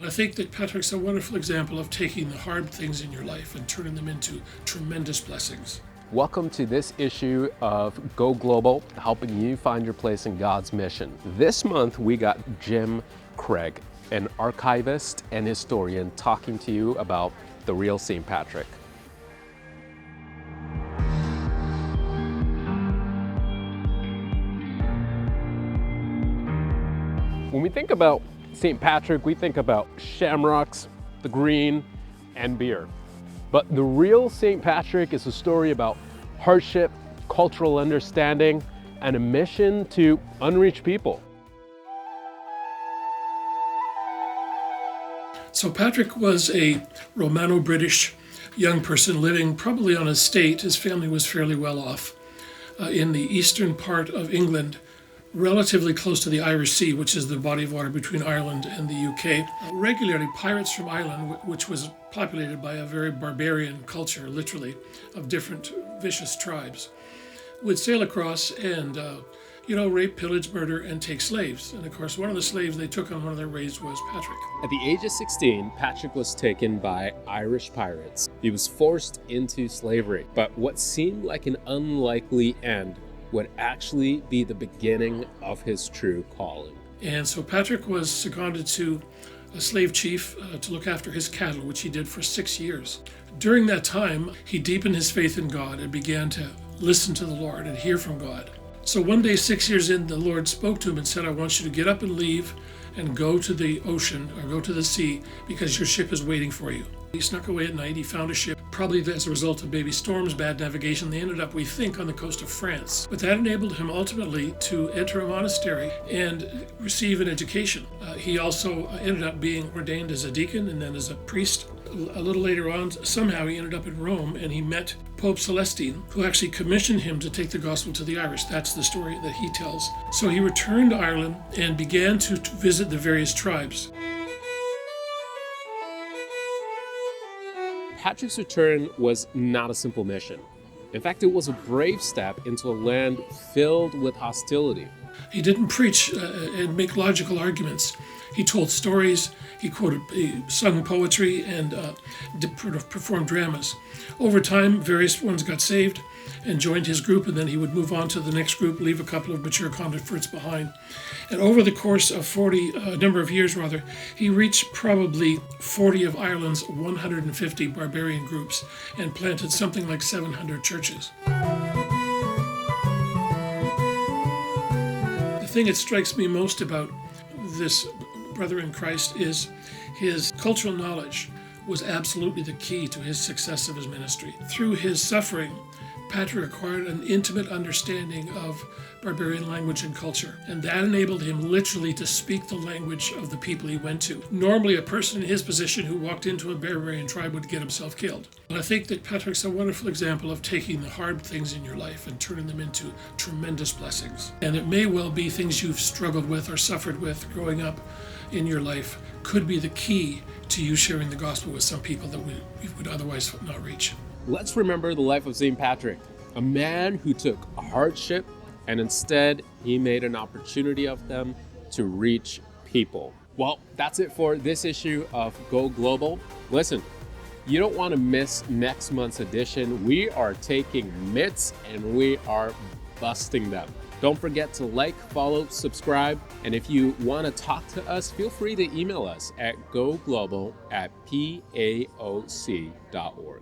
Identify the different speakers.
Speaker 1: I think that Patrick's a wonderful example of taking the hard things in your life and turning them into tremendous blessings.
Speaker 2: Welcome to this issue of Go Global, helping you find your place in God's mission. This month we got Jim Craig, an archivist and historian, talking to you about the real St. Patrick. When we think about St. Patrick, we think about shamrocks, the green, and beer. But the real St. Patrick is a story about hardship, cultural understanding, and a mission to unreached people.
Speaker 1: So Patrick was a Romano-British young person living probably on an estate. His family was fairly well off in the eastern part of England, relatively close to the Irish Sea, which is the body of water between Ireland and the UK. Regularly, pirates from Ireland, which was populated by a very barbarian culture, literally, of different vicious tribes, would sail across and, rape, pillage, murder, and take slaves. And of course, one of the slaves they took on one of their raids was Patrick.
Speaker 2: At the age of 16, Patrick was taken by Irish pirates. He was forced into slavery, but what seemed like an unlikely end would actually be the beginning of his true calling.
Speaker 1: And so Patrick was seconded to a slave chief to look after his cattle, which he did for 6 years. During that time, he deepened his faith in God and began to listen to the Lord and hear from God. So one day, 6 years in, the Lord spoke to him and said, I want you to get up and leave and go to the ocean or go to the sea because your ship is waiting for you. He snuck away at night. He found a ship, probably as a result of maybe storms, bad navigation. They ended up, we think, on the coast of France. But that enabled him ultimately to enter a monastery and receive an education. He also ended up being ordained as a deacon and then as a priest. A little later on, somehow he ended up in Rome and he met Pope Celestine, who actually commissioned him to take the gospel to the Irish. That's the story that he tells. So he returned to Ireland and began to visit the various tribes.
Speaker 2: Patrick's return was not a simple mission. In fact, it was a brave step into a land filled with hostility.
Speaker 1: He didn't preach and make logical arguments. He told stories, he sung poetry, and performed dramas. Over time, various ones got saved and joined his group, and then he would move on to the next group, leave a couple of mature converts behind. And over the course of a number of years, he reached probably 40 of Ireland's 150 barbarian groups and planted something like 700 churches. The thing that strikes me most about this brother in Christ is his cultural knowledge was absolutely the key to his success of his ministry. Through his suffering, Patrick acquired an intimate understanding of barbarian language and culture, and that enabled him literally to speak the language of the people he went to. Normally, a person in his position who walked into a barbarian tribe would get himself killed. And I think that Patrick's a wonderful example of taking the hard things in your life and turning them into tremendous blessings. And it may well be things you've struggled with or suffered with growing up in your life could be the key to you sharing the gospel with some people that we would otherwise not reach.
Speaker 2: Let's remember the life of St. Patrick, a man who took a hardship and instead he made an opportunity of them to reach people. Well, that's it for this issue of Go Global. Listen, you don't want to miss next month's edition. We are taking myths and we are busting them. Don't forget to like, follow, subscribe, and if you want to talk to us, feel free to email us at goglobal@paoc.org.